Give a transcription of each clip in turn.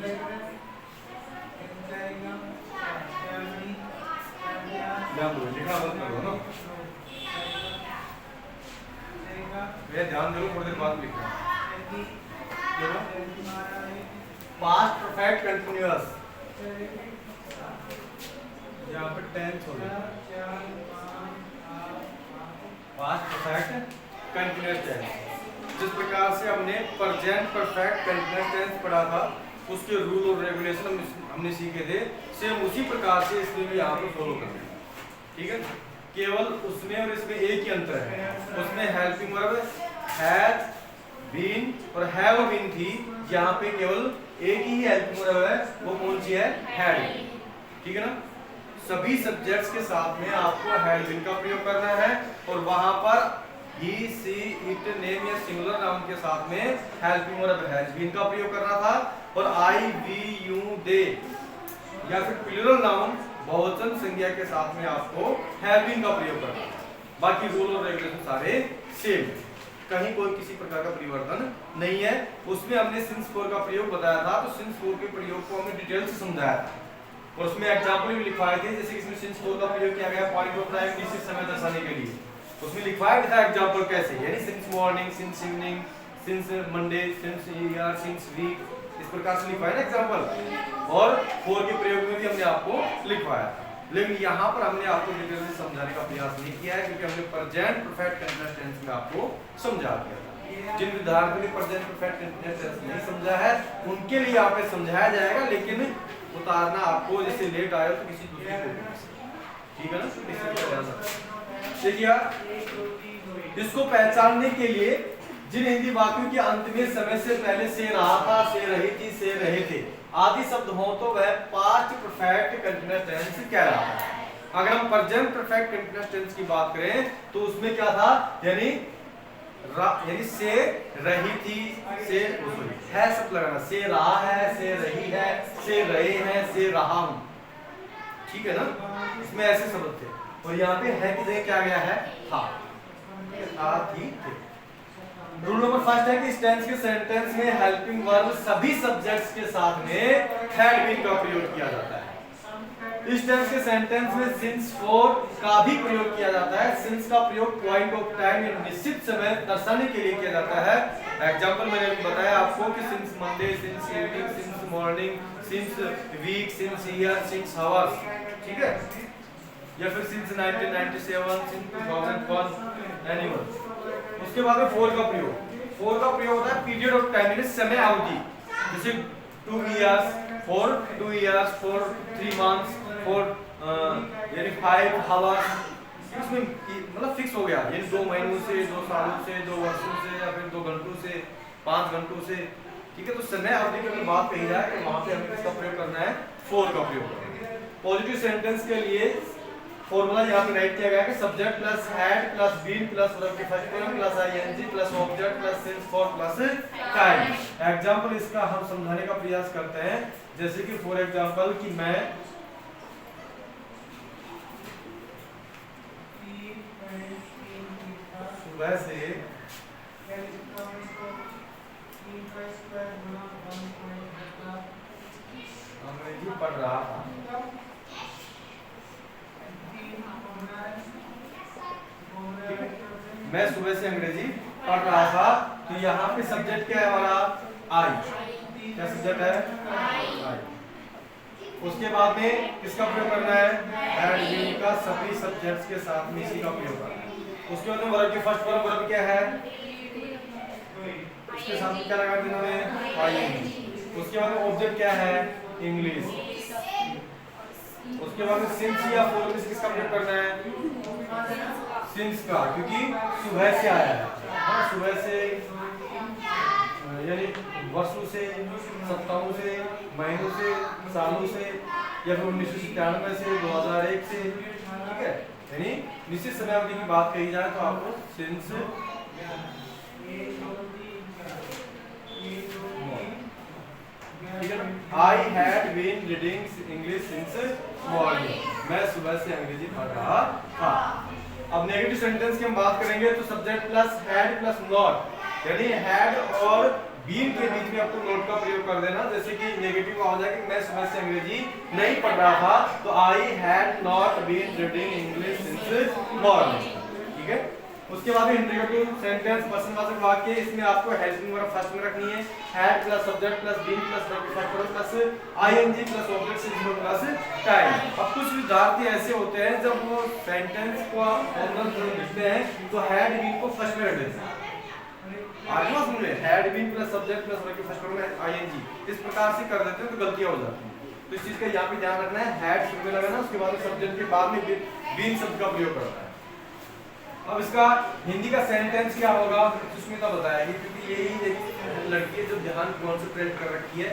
ध्यान दो, लिखना मत करो ना, भैया ध्यान दो, थोड़ी देर बाद लिखना। पास्ट परफेक्ट कंटिन्यूअस, यहाँ पे टेंस हो गया, पास्ट परफेक्ट कंटिन्यूअस टेंस। जिस प्रकार से हमने प्रेजेंट परफेक्ट कंटिन्यूअस टेंस पढ़ा था, उसके रूल और रेगुलेशन हमने सीखे थे, सेम उसी प्रकार से इसमें भी यहाँ पर फॉलो करना है। ठीक है, केवल उसमें और इसमें एक ही अंतर है, उसमें हेल्पिंग वर्ब हैज बीन और हैव बीन थी, यहाँ पे केवल एक ही हेल्पिंग वर्ब है, वो कौन सी है? हैड। ठीक है ना, सभी सब्जेक्ट्स के साथ में आपको हैड बीन का प्रयोग करना है, और वहां पर ही सी इट नेम या सिंगुलर नाउन के साथ में हेल्पिंग वर्ब हैज बीन का प्रयोग करना था, और आई वी यू दे या फिर प्लूरल नाउन बहुवचन संज्ञा के साथ में आपको हैव बीन का प्रयोग करना है। बाकी रूल और रेगुलेशन सारे सेम, कहीं कोई किसी प्रकार का परिवर्तन नहीं है। उसमें हमने सिंस फोर का प्रयोग बताया था, तो सिंस फोर के प्रयोग को हमने डिटेल से समझाया था, और उसमें एग्जांपल भी लिखवाए थे, जैसे कि इसमें सिंस फोर का प्रयोग किया गया पॉइंट ऑफ टाइम निश्चित समय दर्शाने के लिए, उसमें लिखवाया था एग्जांपल कैसे, यानी since morning, since evening, since Monday, since year, since week, इस प्रकार से लिखवाया ना एग्जांपल। और फोर के प्रयोग में भी हमने आपको लिखवाया, लेकिन यहाँ पर हमने आपको डिटेल से समझाने का प्रयास नहीं किया है, क्योंकि हमने प्रेजेंट परफेक्ट कंटीन्यूअस टेंस में आपको समझा दिया था। जिन विद्यार्थियों ने प्रेजेंट परफेक्ट कंटीन्यूअस टेंस नहीं समझा है, उनके लिए यहाँ पे समझाया जाएगा, लेकिन उतारना आपको जैसे लेट आए तो किसी दूसरे को, ठीक है ना, तो किसी को ध्यान रखना। देखिए, इसको पहचानने के लिए जिन हिंदी वाक्यों के अंत में समय से पहले से रहा था, से रही थी, से रहे थे आदि शब्द हो, तो वह पास्ट परफेक्ट कंटीन्यूअस टेंस कहलाता है। अगर हम प्रेजेंट परफेक्ट कंटीन्यूअस टेंस की बात करें, तो उसमें क्या था, यानी से रही थी, से है सब लगाना, से रहा है, से रही है, से रहे हैं, से रहा हूं, ठीक है ना, इसमें ऐसे शब्द थे, और यहाँ पे है की जगह क्या गया है? था, थी, थे। रूल नंबर फर्स्ट है कि इस टेंस के सेंटेंस में हेल्पिंग वर्ब सभी सब्जेक्ट्स के साथ में हैड बीन का प्रयोग किया जाता है। इस टेंस के सेंटेंस में सिंस फोर का भी प्रयोग किया जाता है। सिंस का प्रयोग पॉइंट ऑफ टाइम या निश्चित समय दर्शाने के लिए किया जाता है। एग्जांपल मैंने बताया आपको कि since Monday, since evening, since morning, since week, since year, since hours, ठीक है, या फिर सिंस 1997, सिंस 2001, एनीवन। उसके बाद में फोर का प्रयोग होता है पीरियड ऑफ टाइम, यानी समय अवधि, जैसे 2 years, for 2 years, for 3 months, for यानी 5 आवर्स, इसमें मतलब फिक्स हो गया, यानी 2 महीनों से, 2 सालों से, 2 वर्षों से, या फिर 2 घंटों से, 5 घंटों से, ठीक है। तो समय अवधि की अगर बात कही जाए तो वहां पे हमें किसका प्रयोग करना है? फोर का प्रयोग। पॉजिटिव सेंटेंस के लिए फॉर्मूला यहाँ पे राइट किया गया है कि subject plus had plus been plus verb के first form plus ING plus object plus since for plus time. Example इसका हम समझाने का प्रयास करते हैं, जैसे कि फॉर एग्जांपल कि मैं सुबह से अंग्रेजी पढ़ रहा था, मैं सुबह से अंग्रेजी पढ़ रहा था, तो यहाँ पे सब्जेक्ट क्या है हमारा? आई। क्या सब्जेक्ट है? आई। उसके बाद में किसका प्रयोग करना है? हैड बीन का सभी सब्जेक्ट्स के साथ में इसी का प्रयोग करना है। उसके बाद में वर्ब की फर्स्ट फॉर्म वर्ब क्या है? उसके साथ में क्या लगा देना है? आई। उसके बाद में ऑब्जेक्ट क्या है? इंग्लिश। उसके बाद में सिंस या फॉर में किसका प्रयोग करना है? सिंस का, क्योंकि सुबह से आया है, सुबह से यानी वर्षों से, सप्ताहों से, महीनों से, सालों से, या फिर 1997 से, 2001 से, ठीक है, यानी निश्चित समय अवधि की बात कही जाए तो आपको since I had been reading English since morning, मैं सुबह से अंग्रेजी पढ़ रहा था। अब नेगेटिव सेंटेंस की हम बात करेंगे तो subject plus had plus not, यानी हैड और बीन के बीच में आपको नोट का प्रयोग कर देना, जैसे कि नेगेटिव में हो जाए कि मैं सुबह से अंग्रेजी नहीं पढ़ रहा था, तो I had not been reading English since morning. ठीक है, उसके बाद इंटरोगेटिव सेंटेंस प्रश्नवाचक वाक्य, इसमें आपको हेल्पिंग वर्ब फर्स्ट में रखनी है, had plus subject plus been plus predicate plus ING plus object singular plus time. अब कुछ विद्यार्थी ऐसे होते हैं जब वो सेंटेंस को फॉर्मल लिखते हैं तो हैड बीन को फर्स्ट में रख देते हैं। आगे समझ में, had been plus subject plus verb first में आईएनजी, इस प्रकार से कर देते हैं तो गलतियां हो जाती हैं। तो इस चीज का यहाँ पे ध्यान रखना है, हैड शुरू में लगाना, उसके बाद सब्जेक्ट के बाद में बीन शब्द का प्रयोग करना है। अब इसका हिंदी का सेंटेंस क्या होगा सुष्मिता बताएगी, क्योंकि यही एक लड़की है जो ध्यान कॉन्सेंट्रेट कर रखी है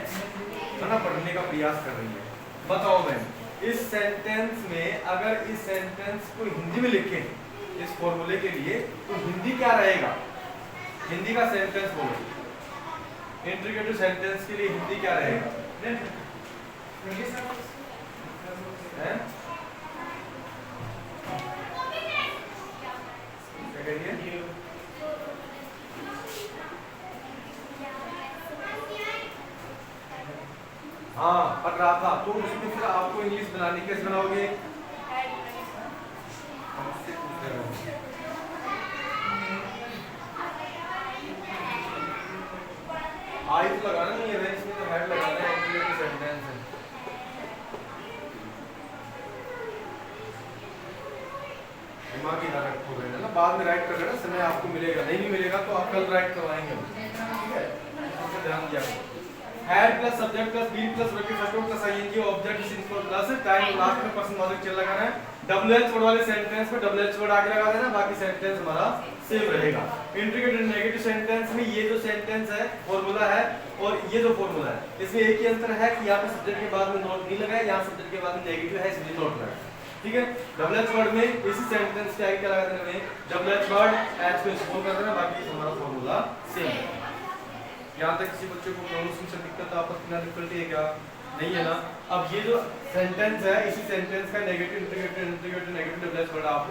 ना, पढ़ने का प्रयास कर रही है। बताओ मैम, इस सेंटेंस में अगर इस सेंटेंस को हिंदी में लिखें इस फॉर्मूले के लिए तो हिंदी क्या रहेगा? हिंदी का सेंटेंस बोलो, इंट्रीगेटिव सेंटेंस के लिए हिंदी क्या रहेगा? हाँ पढ़ रहा था, तो उसमें फिर आपको इंग्लिश बनानी कैसे बनाओगे? आई तो लगाना नहीं है, इसमें तो हेड लगाना है, इंट्रीगेटिव सेंटेंस है। दिमाग की ताकत खो गई है ना, बाद में राइट कर लेना, समय आपको मिलेगा, नहीं भी मिलेगा तो आप कल राइट करवाएंगे, ठीक है, इसको ध्यान दिया करो। Had plus subject plus been plus verb first plus I N G object singular plus time, last में पर्सनवाचक चिन्ह लगाना है। डबल एच वर्ड वाले सेंटेंस में डबल एच वर्ड आगे लगा देना, बाकी सेंटेंस हमारा सेम रहेगा। इंट्रीगेटिव नेगेटिव सेंटेंस में ये जो सेंटेंस है फॉर्मूला है और ये जो फॉर्मूला है, इसमें एक ही अंतर है कि यहाँ पे सब्जेक्ट के बाद में नोट नहीं लगाया, यहाँ सब्जेक्ट के बाद में नेगेटिव है इसलिए नोट लगाया। ठीक है, डबल एच वर्ड में इसी सेंटेंस के आगे क्या लगा देना है, डबल एच वर्ड एच को स्मॉल कर देना, बाकी हमारा फॉर्मूला सेम है। यहाँ तक किसी बच्चे को प्रोनाउंसिएशन से दिक्कत आपस में डिफिकल्टी है क्या? नहीं है ना। अब ये जो सेंटेंस है इसी सेंटेंस का negative integrated integrated negative double H word आप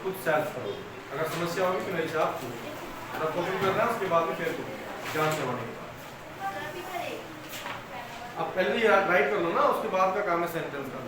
खुद सर्च करो, अगर समस्या होगी तो मेरे से आप पूछो, अगर कॉपी करना है उसके बाद में फिर जांच करवाने के बाद अब पहले राइट कर लो ना, उसके बाद का काम है सेंटेंस का।